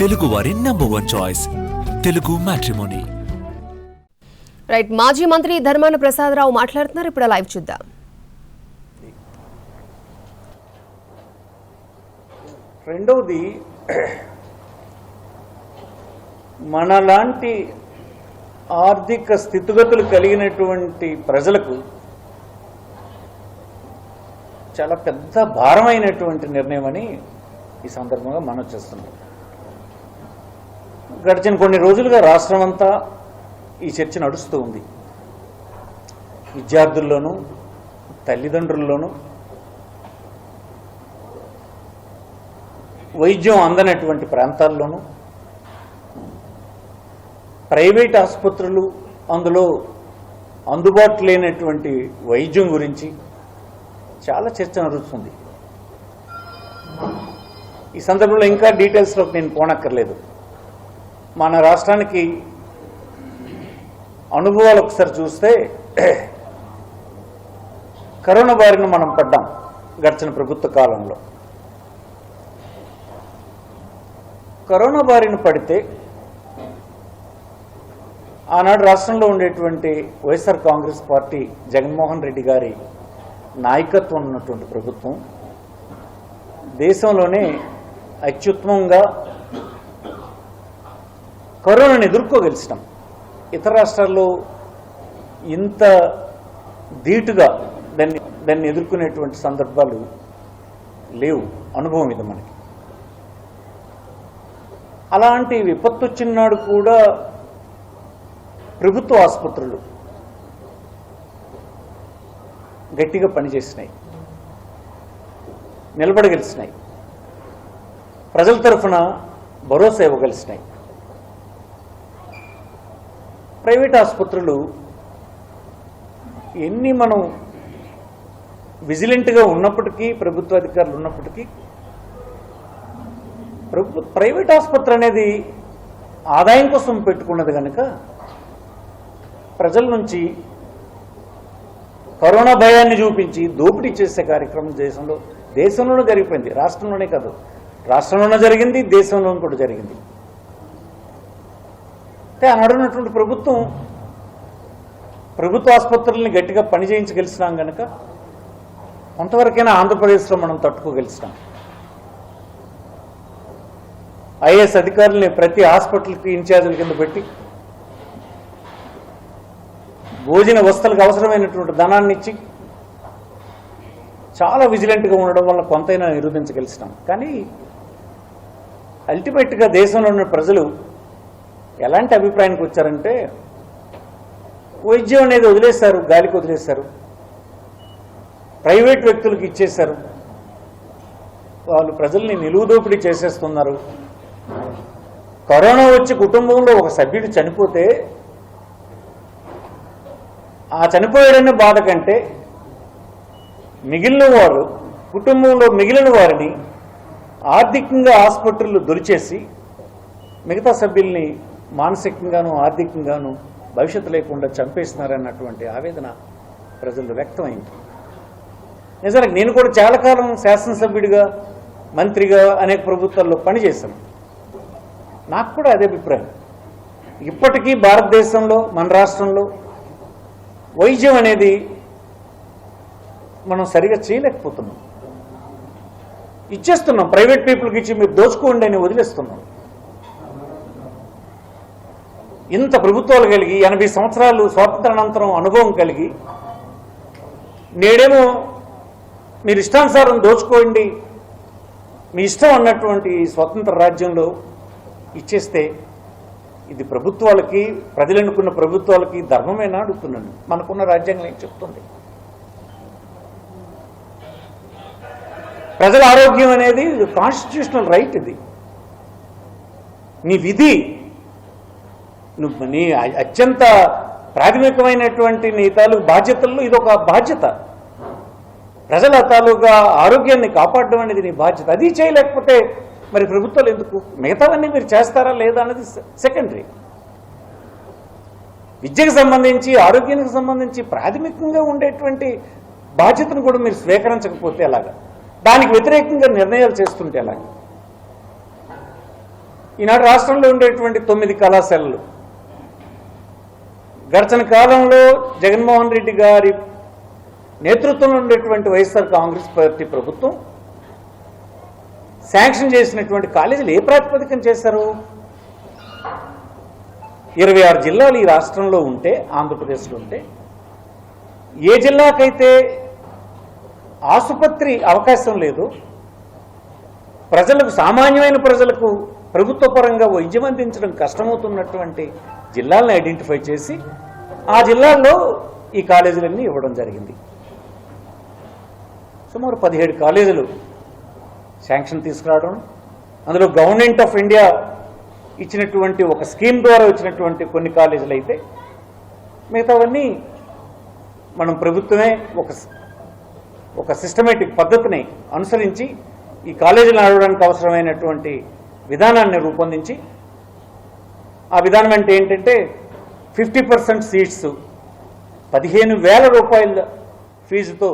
తెలుగు వారి number 1 choice Telugu matrimony. Right, మాజీ మంత్రి ధర్మాన ప్రసాదరావు మాట్లాడుతున్నారు. ఇప్పుడు లైవ్ చూద్దాం. రెండవది, మనలాంటి ఆర్థిక స్థితిగతులు కలిగినటువంటి ప్రజలకు చాలా పెద్ద భారమైనటువంటి నిర్ణయం అని ఈ సందర్భంగా మనం చేస్తున్నాం. గడిచిన కొన్ని రోజులుగా రాష్ట్రం అంతా ఈ చర్చ నడుస్తూ ఉంది. విద్యార్థుల్లోనూ తల్లిదండ్రుల్లోనూ వైద్యం అందనటువంటి ప్రాంతాల్లోనూ ప్రైవేట్ ఆసుపత్రులు అందులో అందుబాటు లేనటువంటి వైద్యం గురించి చాలా చర్చ నడుస్తుంది. ఈ సందర్భంలో ఇంకా డీటెయిల్స్లోకి నేను పోనక్కర్లేదు. మన రాష్ట్రానికి అనుభవాలు ఒకసారి చూస్తే కరోనా బారిన మనం పడ్డాం గడిచిన ప్రభుత్వ కాలంలో. కరోనా బారిన పడితే ఆనాడు రాష్ట్రంలో ఉండేటువంటి వైఎస్ఆర్ కాంగ్రెస్ పార్టీ జగన్మోహన్ రెడ్డి గారి నాయకత్వం ఉన్నటువంటి ప్రభుత్వం దేశంలోనే అత్యుత్తమంగా కరోనాను ఎదుర్కోగలిసినాం. ఇతర రాష్ట్రాల్లో ఇంత ధీటుగా దాన్ని ఎదుర్కొనేటువంటి సందర్భాలు లేవు. అనుభవం ఇది మనకి. అలాంటి విపత్తు వచ్చినాడు కూడా ప్రభుత్వ ఆసుపత్రులు గట్టిగా పనిచేసినాయి, నిలబడగలిసినాయి, ప్రజల తరఫున భరోసా ఇవ్వగలిసినాయి. ప్రైవేట్ ఆసుపత్రులు ఎన్ని మనం విజిలెంట్గా ఉన్నప్పటికీ, ప్రభుత్వ అధికారులు ఉన్నప్పటికీ, ప్రైవేట్ ఆసుపత్రి అనేది ఆదాయం కోసం పెట్టుకున్నది కనుక ప్రజల నుంచి కరోనా భయాన్ని చూపించి దోపిడీ చేసే కార్యక్రమం దేశంలోనే జరిగిపోయింది. రాష్ట్రంలోనే కాదు, రాష్ట్రంలోనే జరిగింది, దేశంలోనూ కూడా జరిగింది. ఆనాడున్నటువంటి ప్రభుత్వ ఆసుపత్రుల్ని గట్టిగా పనిచేయించగలిసినాం కనుక కొంతవరకైనా ఆంధ్రప్రదేశ్లో మనం తట్టుకోగలిసినాం. ఐఏఎస్ అధికారుల్ని ప్రతి హాస్పిటల్కి ఇన్ఛార్జీల కింద పెట్టి భోజన వస్తువులకు అవసరమైనటువంటి ధనాన్ని ఇచ్చి చాలా విజిలెంట్గా ఉండడం వల్ల కొంతైనా నిరూపించగలిసినాం. కానీ అల్టిమేట్గా దేశంలో ఉన్న ప్రజలు ఎలాంటి అభిప్రాయానికి వచ్చారంటే వైద్యం అనేది వదిలేశారు, గాలికి వదిలేశారు, ప్రైవేట్ వ్యక్తులకు ఇచ్చేశారు, వాళ్ళు ప్రజల్ని నిలువుదోపిడీ చేసేస్తున్నారు. కరోనా వచ్చి కుటుంబంలో ఒక సభ్యుడు చనిపోతే ఆ చనిపోయాడనే బాధ కంటే మిగిలిన వారు, కుటుంబంలో మిగిలిన వారిని ఆర్థికంగా ఆసుపత్రులు దొరిచేసి మిగతా సభ్యుల్ని మానసికంగాను ఆర్థికంగాను భవిష్యత్తు లేకుండా చంపేస్తున్నారన్నటువంటి ఆవేదన ప్రజల్లో వ్యక్తమైంది. నిజానికి నేను కూడా చాలా కాలం శాసనసభ్యుడిగా, మంత్రిగా అనేక ప్రభుత్వాల్లో పనిచేశాను. నాకు కూడా అదే అభిప్రాయం. ఇప్పటికీ భారతదేశంలో, మన రాష్ట్రంలో వైద్యం అనేది మనం సరిగా చేయలేకపోతున్నాం. ఇచ్చేస్తున్నాం, ప్రైవేట్ పీపుల్కి ఇచ్చి మీరు దోచుకోండి అని వదిలేస్తున్నాం. ఇంత ప్రభుత్వాలు కలిగి 80 సంవత్సరాలు స్వాతంత్రానంతరం అనుభవం కలిగి నేడేమో మీరు ఇష్టానుసారం దోచుకోండి, మీ ఇష్టం అన్నటువంటి స్వతంత్ర రాజ్యంలో ఇచ్చేస్తే ఇది ప్రభుత్వాలకి, ప్రజలు ఎన్నుకున్న ప్రభుత్వాలకి ధర్మమేనా అడుగుతున్నాను. మనకున్న రాజ్యాంగం ఏం చెప్తుంది? ప్రజల ఆరోగ్యం అనేది కాన్స్టిట్యూషనల్ రైట్. ఇది నీ విధి, నీ అత్యంత ప్రాథమికమైనటువంటి నీ తాలూకు బాధ్యతల్లో ఇది ఒక బాధ్యత. ప్రజల తాలూకా ఆరోగ్యాన్ని కాపాడడం అనేది నీ బాధ్యత. అది చేయలేకపోతే మరి ప్రభుత్వాలు ఎందుకు? మిగతావన్నీ మీరు చేస్తారా లేదా అనేది సెకండరీ. విద్యకు సంబంధించి, ఆరోగ్యానికి సంబంధించి ప్రాథమికంగా ఉండేటువంటి బాధ్యతను కూడా మీరు స్వీకరించకపోతే ఎలాగా? దానికి వ్యతిరేకంగా నిర్ణయాలు చేస్తుంటే ఎలాగా? ఈనాడు రాష్ట్రంలో ఉండేటువంటి 9 కళాశాలలు గడిచిన కాలంలో జగన్మోహన్ రెడ్డి గారి నేతృత్వంలో ఉండేటువంటి వైఎస్ఆర్ కాంగ్రెస్ పార్టీ ప్రభుత్వం శాంక్షన్ చేసినటువంటి కాలేజీలు ఏ ప్రాతిపదికన చేశారు? 26 జిల్లాలు ఈ రాష్ట్రంలో ఉంటే, ఆంధ్రప్రదేశ్లో ఉంటే, ఏ జిల్లాకైతే ఆసుపత్రి అవకాశం లేదు, ప్రజలకు, సామాన్యమైన ప్రజలకు ప్రభుత్వ పరంగా వైద్యం అందించడం కష్టమవుతున్నటువంటి జిల్లాలను ఐడెంటిఫై చేసి ఆ జిల్లాల్లో ఈ కాలేజీలన్నీ ఇవ్వడం జరిగింది. సుమారు 17 కాలేజీలు శాంక్షన్ తీసుకురావడం, అందులో గవర్నమెంట్ ఆఫ్ ఇండియా ఇచ్చినటువంటి ఒక స్కీమ్ ద్వారా వచ్చినటువంటి కొన్ని కాలేజీలు అయితే, మిగతావన్నీ మనం ప్రభుత్వమే ఒక సిస్టమేటిక్ పద్ధతిని అనుసరించి ఈ కాలేజీలు నడవడానికి అవసరమైనటువంటి విధానాన్ని రూపొందించి, ఆ విధానం అంటే ఏంటంటే 50% సీట్స్ 15,000 రూపాయల ఫీజుతో